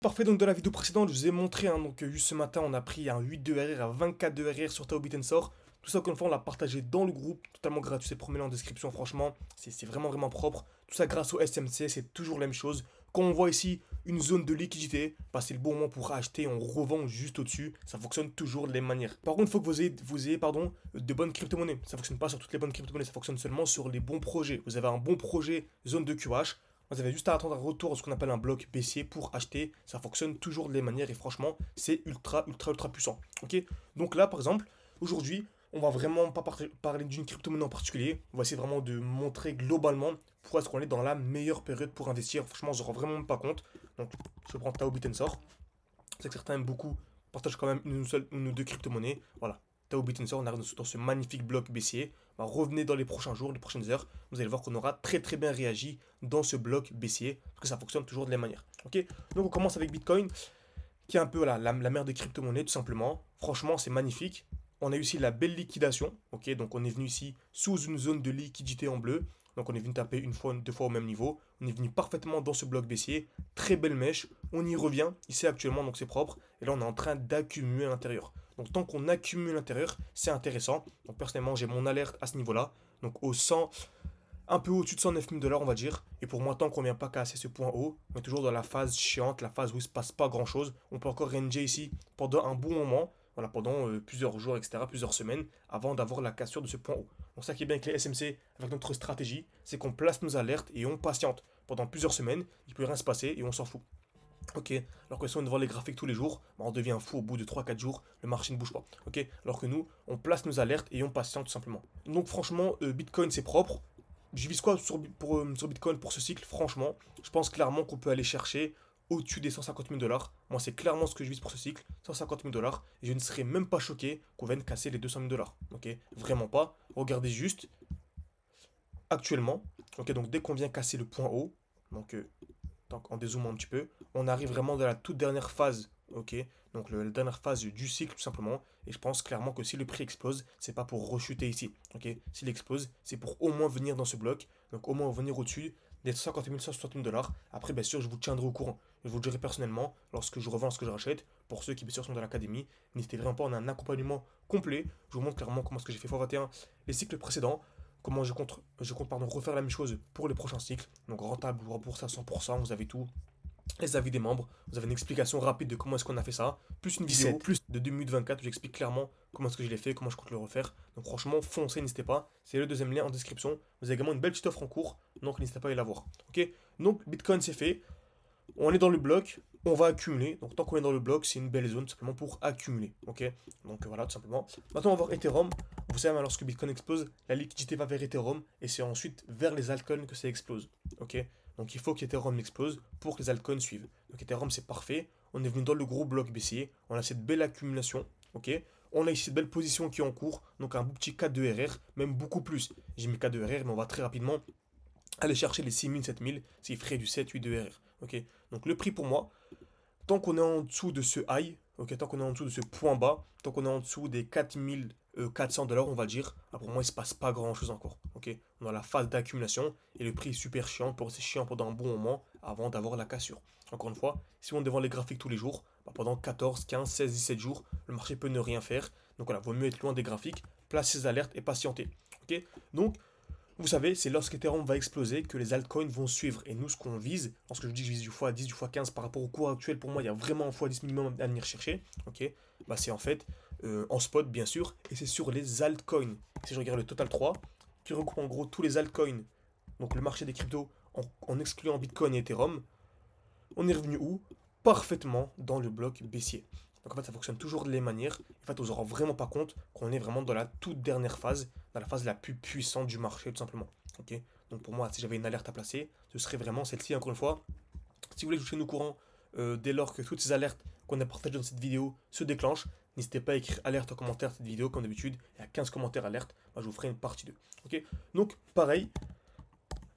Parfait, donc dans la vidéo précédente, je vous ai montré, hein, donc juste ce matin, on a pris un 8 de RR à 24 de RR sur Tao Bitensor. Tout ça, encore une fois, on l'a partagé dans le groupe, totalement gratuit, c'est promis en description, franchement, c'est vraiment vraiment propre. Tout ça grâce au SMC, c'est toujours la même chose. Quand on voit ici une zone de liquidité, bah, c'est le bon moment pour acheter, on revend juste au-dessus, ça fonctionne toujours de la même manière. Par contre, il faut que vous ayez de bonnes crypto-monnaies. Ça fonctionne pas sur toutes les bonnes crypto-monnaies, ça fonctionne seulement sur les bons projets. Vous avez un bon projet, zone de QH. Vous avez juste à attendre un retour de ce qu'on appelle un bloc baissier pour acheter. Ça fonctionne toujours de la même manière et franchement, c'est ultra puissant. Ok. Donc là, par exemple, aujourd'hui, on va vraiment pas parler d'une crypto-monnaie en particulier. On va essayer vraiment de montrer globalement pourquoi est-ce qu'on est dans la meilleure période pour investir. Franchement, on se rend vraiment même pas compte. Donc, je prends Tao Bitensor. C'est que certains aiment beaucoup, partagent quand même une ou deux crypto-monnaies. Voilà. Tao Bitensor, on arrive dans ce magnifique bloc baissier. Bah, revenez dans les prochains jours, les prochaines heures. Vous allez voir qu'on aura très bien réagi dans ce bloc baissier. Parce que ça fonctionne toujours de la même manière. Ok. Donc on commence avec Bitcoin, qui est un peu voilà, la mère des crypto-monnaies, tout simplement. Franchement, c'est magnifique. On a eu ici la belle liquidation. Ok. Donc on est venu ici sous une zone de liquidité en bleu. Donc on est venu taper une fois, deux fois au même niveau. On est venu parfaitement dans ce bloc baissier. Très belle mèche. On y revient ici actuellement, donc c'est propre. Et là on est en train d'accumuler à l'intérieur. Donc tant qu'on accumule à l'intérieur, c'est intéressant. Donc personnellement, j'ai mon alerte à ce niveau-là. Donc au 100, un peu au-dessus de 109 000 $, on va dire. Et pour moi, tant qu'on ne vient pas casser ce point haut, on est toujours dans la phase chiante, la phase où il ne se passe pas grand-chose. On peut encore ranger ici pendant un bon moment, voilà, pendant plusieurs jours, etc., plusieurs semaines, avant d'avoir la cassure de ce point haut. Donc ça qui est bien avec les SMC, avec notre stratégie, c'est qu'on place nos alertes et on patiente. Pendant plusieurs semaines, il ne peut rien se passer et on s'en fout. Ok, alors que si on est devant les graphiques tous les jours, bah, on devient fou au bout de 3 4 jours, le marché ne bouge pas. Ok, alors que nous, on place nos alertes et on patiente tout simplement. Donc franchement, Bitcoin c'est propre. Je vise quoi sur Bitcoin pour ce cycle? Franchement, je pense clairement qu'on peut aller chercher au-dessus des 150 000 $. Moi, c'est clairement ce que je vise pour ce cycle, 150 000 $. Et je ne serais même pas choqué qu'on vienne casser les 200 000 $. Ok, vraiment pas. Regardez juste, actuellement, ok, donc dès qu'on vient casser le point haut, donc en dézoomant un petit peu, on arrive vraiment dans la toute dernière phase, ok? Donc la dernière phase du cycle tout simplement. Et je pense clairement que si le prix explose, c'est pas pour rechuter ici, ok? S'il explose, c'est pour au moins venir dans ce bloc, donc au moins venir au-dessus des 50 000, 160 000 $. Après, bien sûr, je vous tiendrai au courant. Je vous le dirai personnellement lorsque je revends ce que je rachète. Pour ceux qui, bien sûr, sont dans l'académie, n'hésitez vraiment pas, on a un accompagnement complet. Je vous montre clairement comment est-ce que j'ai fait x21 les cycles précédents, comment je compte pardon, refaire la même chose pour les prochains cycles. Donc rentable ou remboursé à 100%, vous avez tout. Les avis des membres, vous avez une explication rapide de comment est-ce qu'on a fait ça, plus une vidéo, 17. plus de 2 minutes 24 où j'explique clairement comment est-ce que je l'ai fait, comment je compte le refaire. Donc franchement, foncez, n'hésitez pas. C'est le deuxième lien en description. Vous avez également une belle petite offre en cours, donc n'hésitez pas à y la voir. Ok. Donc Bitcoin c'est fait. On est dans le bloc, on va accumuler. Donc tant qu'on est dans le bloc, c'est une belle zone simplement pour accumuler. Ok. Donc voilà, tout simplement. Maintenant, on va voir Ethereum. Vous savez, lorsque Bitcoin explose, la liquidité va vers Ethereum et c'est ensuite vers les altcoins que ça explose. Ok. Donc il faut qu'Ethereum explose pour que les altcoins suivent. Donc Ethereum, c'est parfait. On est venu dans le gros bloc baissier. On a cette belle accumulation. Ok. On a ici cette belle position qui est en cours. Donc un beau petit 4 de RR, même beaucoup plus. J'ai mis 4 de RR, mais on va très rapidement aller chercher les 6 000, 7 000, c'est ferait du 7, 8 de RR. Ok. Donc le prix pour moi, tant qu'on est en dessous de ce high, ok, tant qu'on est en dessous de ce point bas, tant qu'on est en dessous des 4 400 $, on va dire, ah, pour moi, il ne se passe pas grand chose encore. Ok. On est dans la phase d'accumulation et le prix est super chiant, pour c'est chiant pendant un bon moment avant d'avoir la cassure. Encore une fois, si on est devant les graphiques tous les jours, bah, pendant 14, 15, 16, 17 jours, le marché peut ne rien faire. Donc voilà, vaut mieux être loin des graphiques, placer ses alertes et patienter. Ok. Donc, vous savez, c'est lorsqu'Ethereum va exploser que les altcoins vont suivre. Et nous, ce qu'on vise, lorsque je dis que je vise du x10, du x15 par rapport au cours actuel, pour moi, il y a vraiment un x10 minimum à venir chercher. Ok, bah, c'est en fait en spot, bien sûr, et c'est sur les altcoins. Si je regarde le Total 3, qui regroupe en gros tous les altcoins, donc le marché des cryptos, en excluant Bitcoin et Ethereum, on est revenu où? Parfaitement dans le bloc baissier. Donc en fait, ça fonctionne toujours de la même manière. En fait, on ne se rend vraiment pas compte qu'on est vraiment dans la toute dernière phase, dans la phase la plus puissante du marché, tout simplement. Ok. Donc pour moi, si j'avais une alerte à placer, ce serait vraiment celle-ci, encore une fois. Si vous voulez que je tienne au courant dès lors que toutes ces alertes qu'on a partagées dans cette vidéo se déclenchent, n'hésitez pas à écrire alerte en commentaire de cette vidéo, comme d'habitude. Il y a 15 commentaires alerte, moi, je vous ferai une partie 2. Ok. Donc pareil,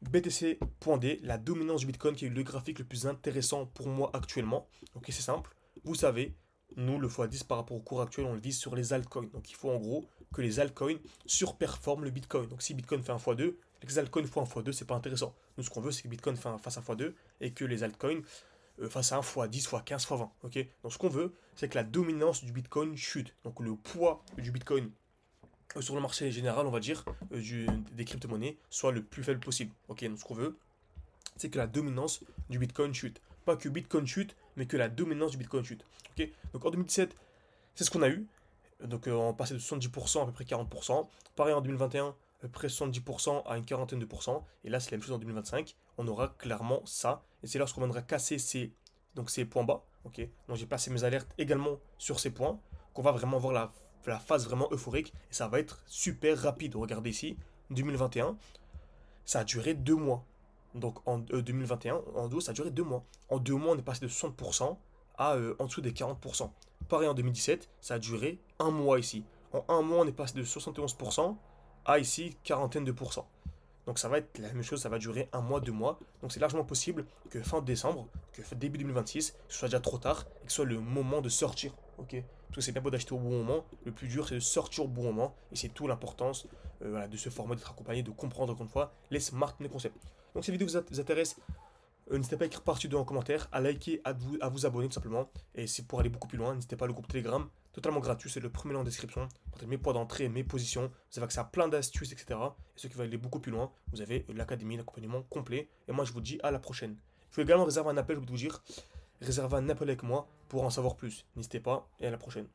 BTC.D, la dominance du Bitcoin qui est le graphique le plus intéressant pour moi actuellement. Ok, c'est simple. Vous savez, nous, le x10 par rapport au cours actuel, on le vise sur les altcoins. Donc il faut en gros que les altcoins surperforment le Bitcoin. Donc si Bitcoin fait un x2, les altcoins font un x2, c'est pas intéressant. Nous, ce qu'on veut, c'est que Bitcoin fasse un x2 et que les altcoins face à un fois 10 fois 15 fois 20. Ok, donc ce qu'on veut, c'est que la dominance du Bitcoin chute. Donc le poids du Bitcoin sur le marché général, on va dire, des crypto-monnaies, soit le plus faible possible. Ok, donc ce qu'on veut, c'est que la dominance du Bitcoin chute. Pas que Bitcoin chute, mais que la dominance du Bitcoin chute. Ok, donc en 2017, c'est ce qu'on a eu. Donc on passait de 70% à peu près 40%. Pareil en 2021, à peu près 70% à une quarantaine de pourcents. Et là, c'est la même chose en 2025. On aura clairement ça. Et c'est lorsqu'on viendra casser ces points bas. Ok, donc j'ai placé mes alertes également sur ces points. Qu'on va vraiment voir la phase vraiment euphorique. Et ça va être super rapide. Regardez ici, 2021, ça a duré 2 mois. Donc en 2021, en gros, ça a duré 2 mois. En 2 mois, on est passé de 60% à en dessous des 40%. Pareil en 2017, ça a duré un mois ici. En un mois, on est passé de 71% à ici quarantaine de pourcents. Donc ça va être la même chose, ça va durer un mois, 2 mois. Donc c'est largement possible que fin décembre, que début 2026, ce soit déjà trop tard et que ce soit le moment de sortir. Ok, parce que c'est bien beau d'acheter au bon moment, le plus dur c'est de sortir au bon moment. Et c'est tout l'importance voilà, de se former, d'être accompagné, de comprendre encore une fois les smart concepts. Donc si la vidéo vous intéresse, n'hésitez pas à écrire partie 2 en commentaire, à liker, à vous abonner tout simplement. Et c'est pour aller beaucoup plus loin, n'hésitez pas à le groupe Telegram, totalement gratuit, c'est le premier lien en description. Pour mes points d'entrée, mes positions, vous avez accès à plein d'astuces, etc. Et ceux qui veulent aller beaucoup plus loin, vous avez l'académie, l'accompagnement complet. Et moi je vous dis à la prochaine. Vous pouvez également réserver un appel, je vais vous dire, réserver un appel avec moi pour en savoir plus. N'hésitez pas et à la prochaine.